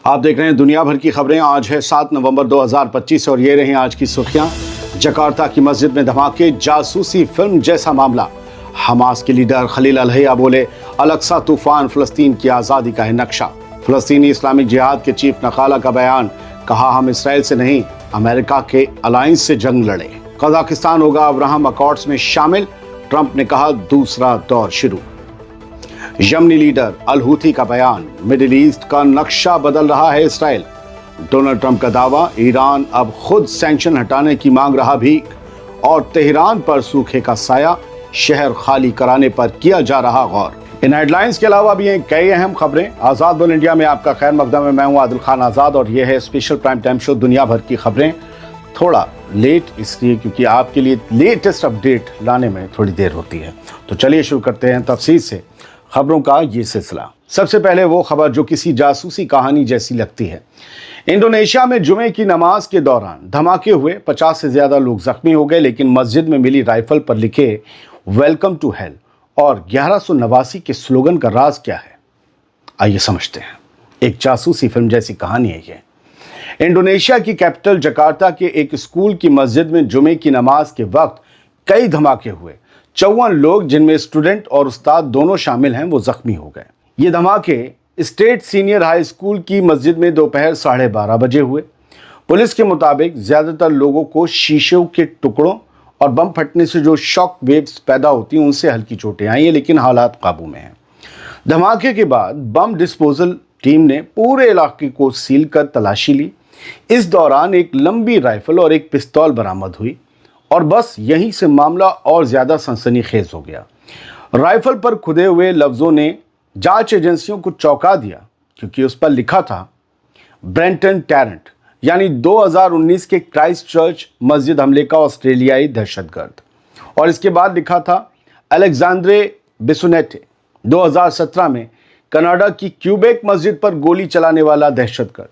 आप देख रहे हैं दुनिया भर की खबरें। आज है 7 नवंबर 2025 और ये रही आज की सुर्खियां। जकार्ता की मस्जिद में धमाके, जासूसी फिल्म जैसा मामला। हमास के लीडर खलील अल-हैया बोले, अल-अक्सा तूफान फ़लस्तीन की आज़ादी का है नक्शा। फ़लस्तीनी इस्लामिक जिहाद के चीफ नकाला का बयान, कहा हम इसराइल से नहीं अमेरिका के अलायंस से जंग लड़े। कजाकिस्तान होगा अब्राहम अकॉर्ड्स में शामिल, ट्रंप ने कहा दूसरा दौर शुरू। यमनी लीडर अल-हूथी का बयान, मिडिल ईस्ट का नक्शा बदल रहा है इसराइल। डोनाल्ड ट्रंप का दावा, ईरान अब खुद सैंक्शन हटाने की मांग रहा भीख। और तेहरान पर सूखे का साया, शहर खाली कराने पर किया जा रहा गौर। इन हेडलाइंस के अलावा भी हैं कई अहम खबरें। आजाद बोल इंडिया में आपका खैर मकदम है। मैं हूं आदिल खान आजाद और यह है स्पेशल प्राइम टाइम शो दुनिया भर की खबरें। थोड़ा लेट इसलिए क्योंकि आपके लिए लेटेस्ट अपडेट लाने में थोड़ी देर होती है। तो चलिए शुरू करते हैं तफसील से खबरों का ये सिलसिला। सबसे पहले वो खबर जो किसी जासूसी कहानी जैसी लगती है। इंडोनेशिया में जुमे की नमाज के दौरान धमाके हुए, 50 से ज्यादा लोग जख्मी हो गए, लेकिन मस्जिद में मिली राइफल पर लिखे वेलकम टू हेल और 1189 के स्लोगन का राज क्या है, आइए समझते हैं। एक जासूसी फिल्म जैसी कहानी है ये। इंडोनेशिया की कैपिटल जकार्ता के एक स्कूल की मस्जिद में जुमे की नमाज के वक्त कई धमाके हुए। 54 लोग, जिनमें स्टूडेंट और उस्ताद दोनों शामिल हैं, वो जख्मी हो गए। ये धमाके स्टेट सीनियर हाई स्कूल की मस्जिद में दोपहर 12:30 बजे हुए। पुलिस के मुताबिक ज्यादातर लोगों को शीशों के टुकड़ों और बम फटने से जो शॉक वेव्स पैदा होती हैं उनसे हल्की चोटें आई हैं, लेकिन हालात काबू में हैं। धमाके के बाद बम डिस्पोजल टीम ने पूरे इलाके को सील कर तलाशी ली। इस दौरान एक लंबी राइफल और एक पिस्तौल बरामद हुई और बस यहीं से मामला और ज्यादा सनसनीखेज हो गया। राइफल पर खुदे हुए लफ्जों ने जांच एजेंसियों को चौंका दिया, क्योंकि उस पर लिखा था ब्रेंटन टैरेंट, यानी 2019 के क्राइस्ट चर्च मस्जिद हमले का ऑस्ट्रेलियाई दहशतगर्द। और इसके बाद लिखा था अलेक्जेंड्रे बिसोनेटे, 2017 में कनाडा की क्यूबेक मस्जिद पर गोली चलाने वाला दहशतगर्द।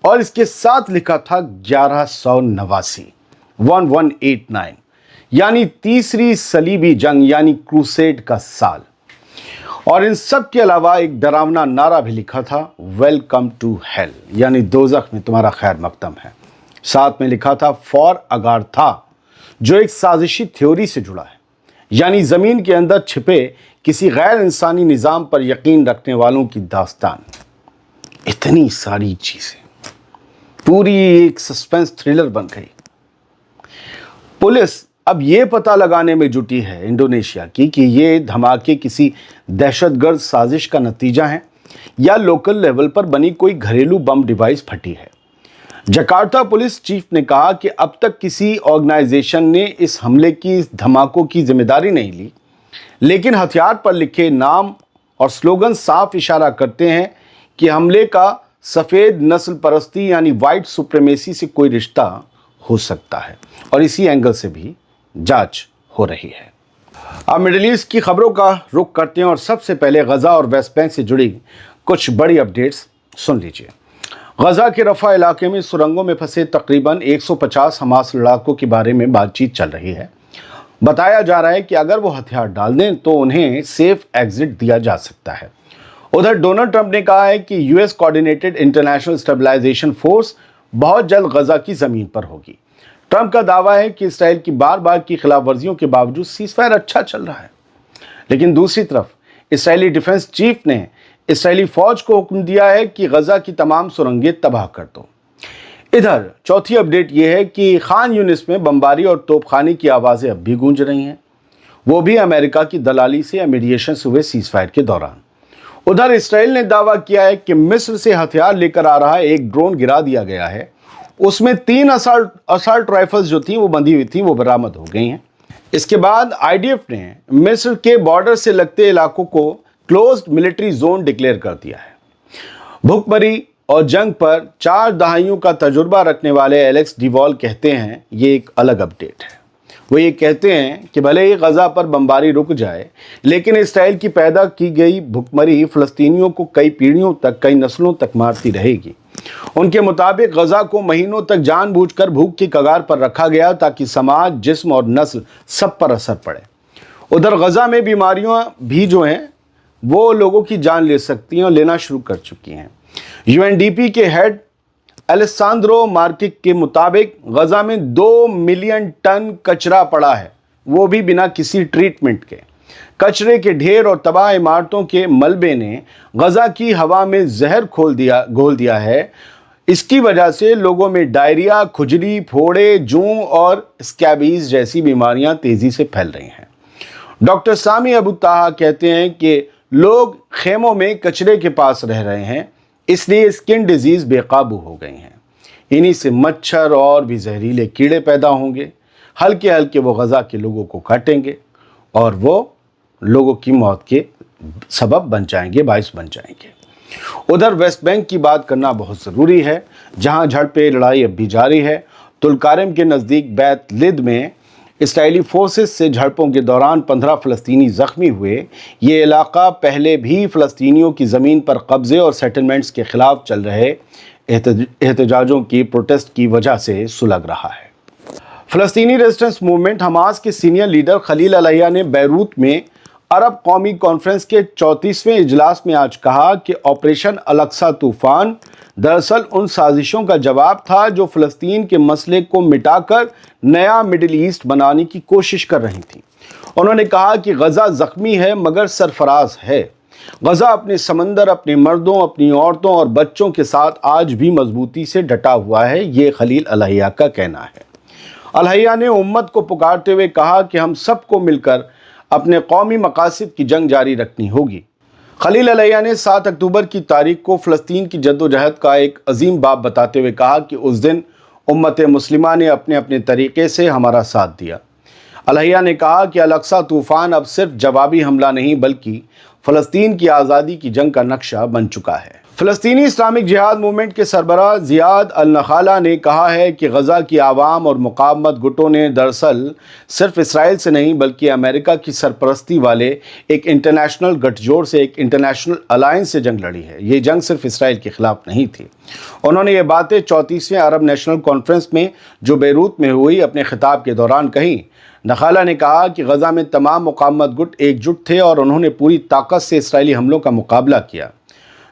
और इसके साथ लिखा था 1189 यानी तीसरी सलीबी जंग यानी क्रूसेड का साल। और इन सब के अलावा एक डरावना नारा भी लिखा था, वेलकम टू हेल, यानी दोज़ख में तुम्हारा खैर मकदम है। साथ में लिखा था फॉर अगाथा, जो एक साजिशी थ्योरी से जुड़ा है, यानी जमीन के अंदर छिपे किसी गैर इंसानी निज़ाम पर यकीन रखने वालों की दास्तान। इतनी सारी चीजें, पूरी एक सस्पेंस थ्रिलर बन गई। पुलिस अब ये पता लगाने में जुटी है इंडोनेशिया की कि ये धमाके किसी दहशतगर्द साजिश का नतीजा है या लोकल लेवल पर बनी कोई घरेलू बम डिवाइस फटी है। जकार्ता पुलिस चीफ ने कहा कि अब तक किसी ऑर्गेनाइजेशन ने इस हमले की धमाकों की जिम्मेदारी नहीं ली, लेकिन हथियार पर लिखे नाम और स्लोगन साफ इशारा करते हैं कि हमले का सफ़ेद नस्ल परस्ती यानी वाइट सुप्रीमेसी से कोई रिश्ता हो सकता है और इसी एंगल से भी जांच हो रही है। अब मिडिल ईस्ट की खबरों का रुख करते हैं और सबसे पहले गजा और वेस्ट बैंक से जुड़ी कुछ बड़ी अपडेट्स सुन लीजिए। गजा के रफा इलाके में सुरंगों में फंसे तकरीबन 150 हमास लड़ाकों के बारे में बातचीत चल रही है। बताया जा रहा है कि अगर वो हथियार डाल दें तो उन्हें सेफ एग्जिट दिया जा सकता है। उधर डोनाल्ड ट्रंप ने कहा है कि US coordinated international stabilisation force बहुत जल्द गजा की जमीन पर होगी। ट्रंप का दावा है कि इसराइल की बार बार की खिलाफ वर्जियों के बावजूद सीजफायर अच्छा चल रहा है, लेकिन दूसरी तरफ इसराइली डिफेंस चीफ ने इसराइली फौज को हुक्म दिया है कि गजा की तमाम सुरंगें तबाह कर दो। इधर चौथी अपडेट यह है कि खान यूनिस में बमबारी और तोपखाने की आवाज़ें अब भी गूंज रही हैं, वो भी अमेरिका की दलाली से या मीडिएशन से हुए सीजफायर के दौरान। उधर इसराइल ने दावा किया है कि मिस्र से हथियार लेकर आ रहा एक ड्रोन गिरा दिया गया है। उसमें 3 असॉल्ट राइफल्स जो थी वो बंधी हुई थी, वो बरामद हो गई हैं। इसके बाद आईडीएफ ने मिस्र के बॉर्डर से लगते इलाकों को क्लोज्ड मिलिट्री जोन डिक्लेयर कर दिया है। भुखमरी और जंग पर 4 दहाइयों का तजुर्बा रखने वाले एलेक्स डिवॉल कहते हैं ये एक अलग अपडेट है। वो ये कहते हैं कि भले ही गजा पर बमबारी रुक जाए, लेकिन इसराइल की पैदा की गई भुखमरी फ़लस्तीनियों को कई पीढ़ियों तक, कई नस्लों तक मारती रहेगी। उनके मुताबिक गजा को महीनों तक जानबूझकर भूख की कगार पर रखा गया ताकि समाज, जिस्म और नस्ल सब पर असर पड़े। उधर गजा में बीमारियां भी जो हैं वो लोगों की जान ले सकती हैं और लेना शुरू कर चुकी हैं। UNDP के हेड एलेसांद्रो मार्किक के मुताबिक गजा में 2 मिलियन टन कचरा पड़ा है, वो भी बिना किसी ट्रीटमेंट के। कचरे के ढेर और तबाह इमारतों के मलबे ने गजा की हवा में जहर घोल दिया है। इसकी वजह से लोगों में डायरिया, खुजली, फोड़े, जूं और स्कैबीज जैसी बीमारियां तेजी से फैल रही हैं। डॉक्टर सामी अबू ताहा कहते हैं कि लोग खेमों में कचरे के पास रह रहे हैं, इसलिए स्किन डिजीज बेकाबू हो गई हैं। इन्हीं से मच्छर और भी जहरीले कीड़े पैदा होंगे, हल्के हल्के वो गजा के लोगों को काटेंगे और वो लोगों की मौत के सबब बन जाएंगे, बाइस बन जाएंगे। उधर वेस्ट बैंक की बात करना बहुत ज़रूरी है, जहां झड़पें, लड़ाई अब भी जारी है। तुलकारम के नज़दीक बैत लिद में इसराइली फोर्सेस से झड़पों के दौरान 15 फ़लस्तीनी ज़ख्मी हुए। ये इलाका पहले भी फ़लस्तीनियों की ज़मीन पर कब्ज़े और सेटलमेंट्स के ख़िलाफ़ चल रहे एहतजाजों की प्रोटेस्ट की वजह से सुलग रहा है। फ़लस्तीनी रेजिस्टेंस मूवमेंट हमास के सीनियर लीडर खलील अलैया ने बैरूत में अरब कौमी कॉन्फ्रेंस के 34वें इजलास में आज कहा कि ऑपरेशन अल-अक्सा तूफ़ान दरअसल उन साजिशों का जवाब था जो फ़लस्तीन के मसले को मिटाकर नया मिडिल ईस्ट बनाने की कोशिश कर रही थी। उन्होंने कहा कि गज़ा ज़ख्मी है मगर सरफराज है। गज़ा अपने समंदर, अपने मर्दों, अपनी औरतों और बच्चों के साथ आज भी मजबूती से डटा हुआ है, ये खलील अलैया का कहना है। अलैया ने उम्मत को पुकारते हुए कहा कि हम सबको मिलकर अपने कौमी मकासद की जंग जारी रखनी होगी। खलील अलैया ने 7 अक्टूबर की तारीख को फ़लस्तीन की जद्दोजहद का एक अजीम बाब बताते हुए कहा कि उस दिन उम्मत मुस्लिमा ने अपने अपने तरीक़े से हमारा साथ दिया। अलैया ने कहा कि अल-अक्सा तूफ़ान अब सिर्फ जवाबी हमला नहीं बल्कि फ़लस्तीन की आज़ादी की जंग का नक्शा बन चुका है। फ़लस्तीनी इस्लामिक जिहाद मूवमेंट के सरबराह ज़ियाद अल-नखाला ने कहा है कि गज़ा की आवाम और मुक़ावमत गुटों ने दरअसल सिर्फ इसराइल से नहीं बल्कि अमेरिका की सरपरस्ती वाले एक इंटरनेशनल गठजोड़ से, एक इंटरनेशनल अलायंस से जंग लड़ी है। ये जंग सिर्फ इसराइल के ख़िलाफ़ नहीं थी। उन्होंने ये बातें 34वें अरब नेशनल कॉन्फ्रेंस में जो बैरूत में हुई अपने खिताब के दौरान कही। नखाला ने कहा कि गज़ा में तमाम मुक़ावमत गुट एकजुट थे और उन्होंने पूरी ताकत से इसराइली हमलों का मुकाबला किया।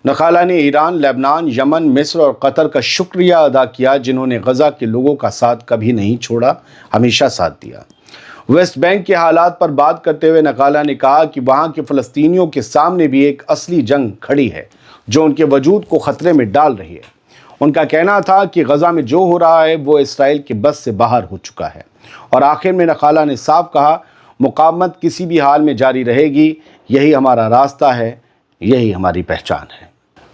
नखाला ने ईरान, लेबनान, यमन, मिस्र और कतर का शुक्रिया अदा किया जिन्होंने गज़ा के लोगों का साथ कभी नहीं छोड़ा, हमेशा साथ दिया। वेस्ट बैंक के हालात पर बात करते हुए नखाला ने कहा कि वहाँ के फ़लस्तीनियों के सामने भी एक असली जंग खड़ी है जो उनके वजूद को ख़तरे में डाल रही है। उनका कहना था कि गज़ा में जो हो रहा है वो इसराइल के बस से बाहर हो चुका है। और आखिर में नखाला ने साफ कहा, मुक़ावमत किसी भी हाल में जारी रहेगी, यही हमारा रास्ता है, यही हमारी पहचान है।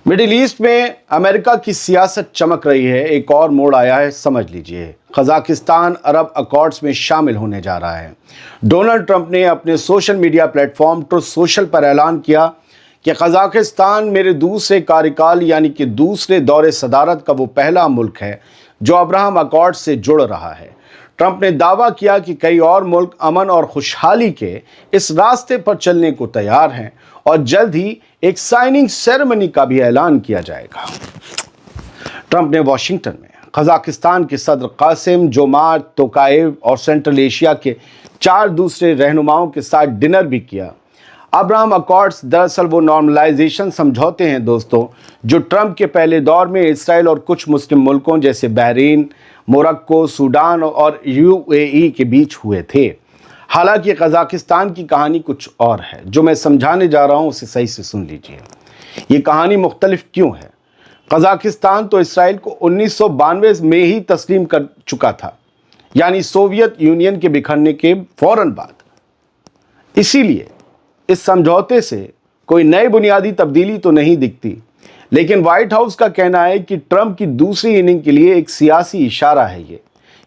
मिडिल ईस्ट में अमेरिका की सियासत चमक रही है, एक और मोड़ आया है, समझ लीजिए। कज़ाकिस्तान अरब अकॉर्ड्स में शामिल होने जा रहा है। डोनाल्ड ट्रंप ने अपने social media platform truth social पर ऐलान किया कि कज़ाकिस्तान मेरे दूसरे कार्यकाल यानी कि दूसरे दौरे सदारत का वो पहला मुल्क है जो अब्राहम अकॉर्ड से जुड़ रहा है। ट्रंप ने दावा किया कि कई और मुल्क अमन और खुशहाली के इस रास्ते पर चलने को तैयार हैं और जल्द ही एक साइनिंग सेरेमनी का भी ऐलान किया जाएगा। ट्रंप ने वॉशिंगटन में कज़ाकिस्तान के सदर कासिम जोमार्ट तोकाएव और सेंट्रल एशिया के 4 दूसरे रहनुमाओं के साथ डिनर भी किया। अब्राहम अकॉर्ड्स दरअसल वो नॉर्मलाइजेशन समझौते हैं दोस्तों, जो ट्रंप के पहले दौर में इसराइल और कुछ मुस्लिम मुल्कों जैसे बहरीन, मोरक्को, सूडान और UAE के बीच हुए थे। हालांकि कज़ाकिस्तान की कहानी कुछ और है। जो मैं समझाने जा रहा हूँ उसे सही से सुन लीजिए। ये कहानी मुख्तलिफ क्यों है? कज़ाकिस्तान तो इसराइल को 1992 में ही तस्लीम कर चुका था, यानी सोवियत यूनियन के बिखरने के फ़ौरन बाद। इसीलिए इस समझौते से कोई नई बुनियादी तब्दीली तो नहीं दिखती, लेकिन व्हाइट हाउस का कहना है कि ट्रंप की दूसरी इनिंग के लिए एक सियासी इशारा है ये,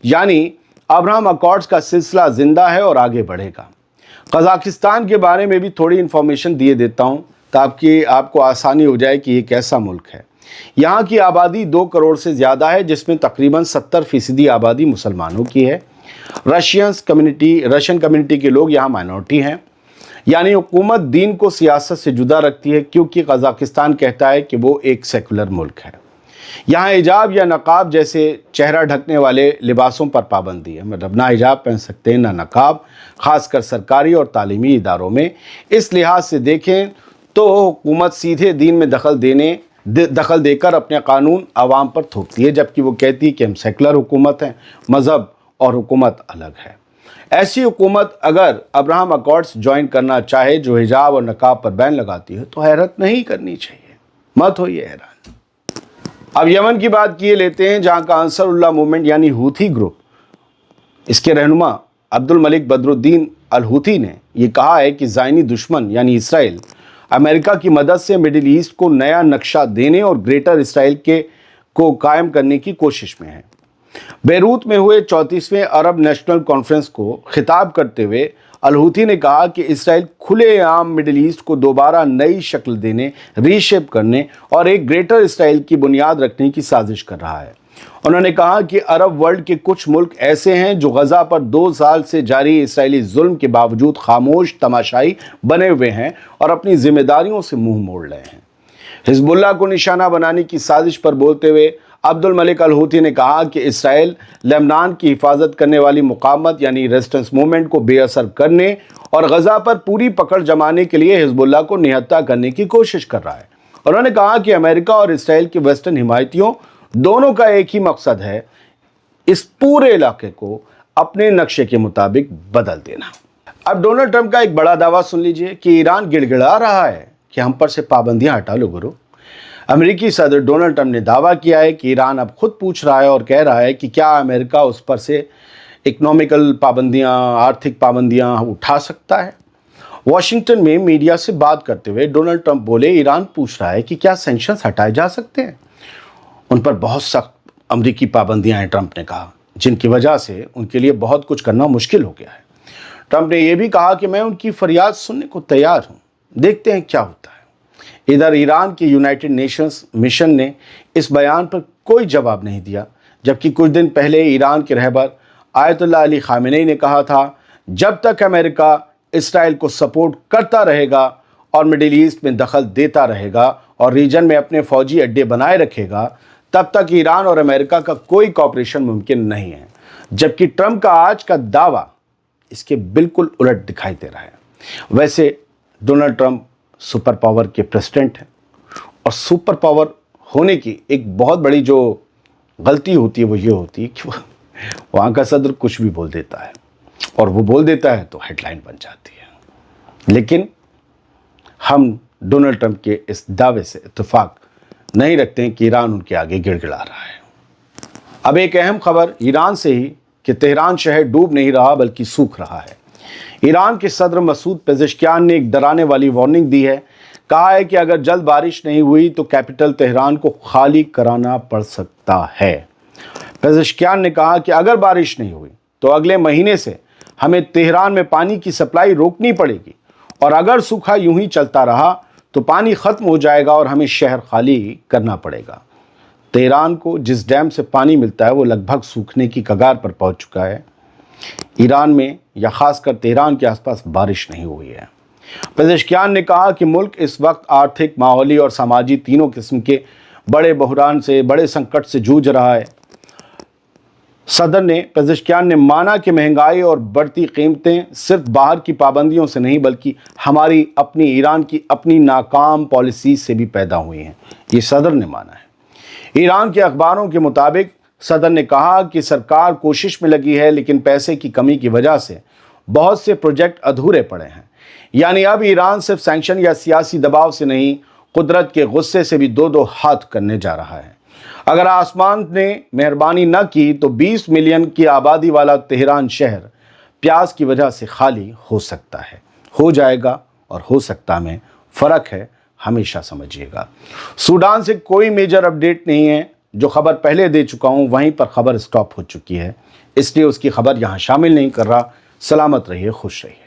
यानी अब्राहम अकॉर्ड्स का सिलसिला जिंदा है और आगे बढ़ेगा। कज़ाकिस्तान के बारे में भी थोड़ी इन्फॉर्मेशन दिए देता हूँ ताकि आपको आसानी हो जाए कि ये कैसा मुल्क है। यहाँ की आबादी 2 करोड़ से ज़्यादा है, जिसमें तकरीबन 70% आबादी मुसलमानों की है। रशियन कम्युनिटी के लोग यहाँ माइनॉरिटी हैं, यानी हुकूमत दीन को सियासत से जुदा रखती है क्योंकि कज़ाकिस्तान कहता है कि वो एक सेकुलर मुल्क है। यहाँ हिजाब या नकाब जैसे चेहरा ढकने वाले लिबासों पर पाबंदी है, मतलब ना हिजाब पहन सकते हैं ना नकाब, ख़ासकर सरकारी और तालीमी इदारों में। इस लिहाज से देखें तो हुकूमत सीधे दीन में दखल देने दखल देकर अपने कानून आवाम पर थोपती है, जबकि वो कहती है कि हम सेकुलर हुकूमत हैं, मज़हब और हुकूमत अलग है। ऐसी हुकूमत अगर अब्राहम अकॉर्ड्स ज्वाइन करना चाहे जो हिजाब और नकाब पर बैन लगाती है तो हैरत नहीं करनी चाहिए, मत होइए हैरान। अब यमन की बात किए लेते हैं, जहां का अंसरुल्लाह मूवमेंट यानी हूथी ग्रुप, इसके रहनुमा अब्दुल मलिक बदरुद्दीन अल हूथी ने यह कहा है कि ज़ायनी दुश्मन यानी इसराइल अमेरिका की मदद से मिडिल ईस्ट को नया नक्शा देने और ग्रेटर इसराइल को कायम करने की कोशिश में है। बेरूत में हुए 34वें अरब नेशनल कॉन्फ्रेंस को खिताब करते हुए अल हूथी ने कहा कि इसराइल खुलेआम मिडिल ईस्ट को दोबारा नई शक्ल देने, रीशेप करने और एक ग्रेटर इसराइल की बुनियाद रखने की साजिश कर रहा है। उन्होंने कहा कि अरब वर्ल्ड के कुछ मुल्क ऐसे हैं जो गजा पर 2 साल से जारी इसराइली जुल्म के बावजूद खामोश तमाशाई बने हुए हैं और अपनी जिम्मेदारियों से मुंह मोड़ रहे हैं। हिजबुल्लाह को निशाना बनाने की साजिश पर बोलते हुए अब्दुल मलिक अल हूथी ने कहा कि इसराइल लेबनान की हिफाजत करने वाली मुकावमत यानी रेजिस्टेंस मूवमेंट को बेअसर करने और गजा पर पूरी पकड़ जमाने के लिए हिजबुल्लाह को निहत्था करने की कोशिश कर रहा है। उन्होंने कहा कि अमेरिका और इसराइल के वेस्टर्न हिमायतियों दोनों का एक ही मकसद है, इस पूरे इलाके को अपने नक्शे के मुताबिक बदल देना। अब डोनाल्ड ट्रंप का एक बड़ा दावा सुन लीजिए कि ईरान गिड़गिड़ा रहा है कि हम पर से पाबंदियां हटा लो गुरु। अमेरिकी सदर डोनाल्ड ट्रंप ने दावा किया है कि ईरान अब खुद पूछ रहा है और कह रहा है कि क्या अमेरिका उस पर से इकोनॉमिकल पाबंदियां, आर्थिक पाबंदियां उठा सकता है। वॉशिंगटन में मीडिया से बात करते हुए डोनाल्ड ट्रंप बोले, ईरान पूछ रहा है कि क्या सैंक्शंस हटाए जा सकते हैं। उन पर बहुत सख्त अमेरिकी पाबंदियां हैं, ट्रंप ने कहा, जिनकी वजह से उनके लिए बहुत कुछ करना मुश्किल हो गया है। ट्रंप ने यह भी कहा कि मैं उनकी फरियाद सुनने को तैयार हूं, देखते हैं क्या होता है। इधर ईरान के यूनाइटेड नेशंस मिशन ने इस बयान पर कोई जवाब नहीं दिया, जबकि कुछ दिन पहले ईरान के रहबर आयतुल्लाह अली खामेनी ने कहा था, जब तक अमेरिका इसराइल को सपोर्ट करता रहेगा और मिडिल ईस्ट में दखल देता रहेगा और रीजन में अपने फौजी अड्डे बनाए रखेगा, तब तक ईरान और अमेरिका का कोई कॉपरेशन मुमकिन नहीं है। जबकि ट्रंप का आज का दावा इसके बिल्कुल उलट दिखाई दे रहा है। वैसे डोनाल्ड ट्रंप सुपर पावर के प्रेसिडेंट हैं और सुपर पावर होने की एक बहुत बड़ी जो गलती होती है वो ये होती है कि वहाँ का सदर कुछ भी बोल देता है और वो बोल देता है तो हेडलाइन बन जाती है। लेकिन हम डोनाल्ड ट्रंप के इस दावे से इत्तेफाक नहीं रखते हैं कि ईरान उनके आगे गिड़गिड़ा रहा है। अब एक अहम खबर ईरान से ही कि तेहरान शहर डूब नहीं रहा बल्कि सूख रहा है। ईरान के सदर मसूद पेज़ेश्कियान ने एक डराने वाली वार्निंग दी है। कहा है कि अगर जल्द बारिश नहीं हुई तो कैपिटल तेहरान को खाली कराना पड़ सकता है। पेज़ेश्कियान ने कहा कि अगर बारिश नहीं हुई तो अगले महीने से हमें तेहरान में पानी की सप्लाई रोकनी पड़ेगी और अगर सूखा यूं ही चलता रहा तो पानी ख़त्म हो जाएगा और हमें शहर खाली करना पड़ेगा। तेहरान को जिस डैम से पानी मिलता है वो लगभग सूखने की कगार पर पहुंच चुका है। ईरान में या ख़ासकर तेहरान के आसपास बारिश नहीं हुई है। पेज़ेश्कियान ने कहा कि मुल्क इस वक्त आर्थिक, माहौली और समाजी तीनों किस्म के बड़े बहरान से, बड़े संकट से जूझ रहा है। सदर पेज़ेश्कियान ने माना कि महंगाई और बढ़ती कीमतें सिर्फ बाहर की पाबंदियों से नहीं बल्कि हमारी अपनी ईरान की अपनी नाकाम पॉलिसी से भी पैदा हुई हैं। ये सदर ने माना है। ईरान के अखबारों के मुताबिक सदर ने कहा कि सरकार कोशिश में लगी है लेकिन पैसे की कमी की वजह से बहुत से प्रोजेक्ट अधूरे पड़े हैं। यानी अब ईरान सिर्फ सैंक्शन या सियासी दबाव से नहीं, कुदरत के गुस्से से भी दो हाथ करने जा रहा है। अगर आसमान ने मेहरबानी न की तो 20 मिलियन की आबादी वाला तेहरान शहर प्यास की वजह से खाली हो सकता है, हो जाएगा और हो सकता में फ़र्क है, हमेशा समझिएगा। सूडान से कोई मेजर अपडेट नहीं है। जो खबर पहले दे चुका हूँ वहीं पर खबर स्टॉप हो चुकी है, इसलिए उसकी खबर यहाँ शामिल नहीं कर रहा। सलामत रहिए, खुश रहिए।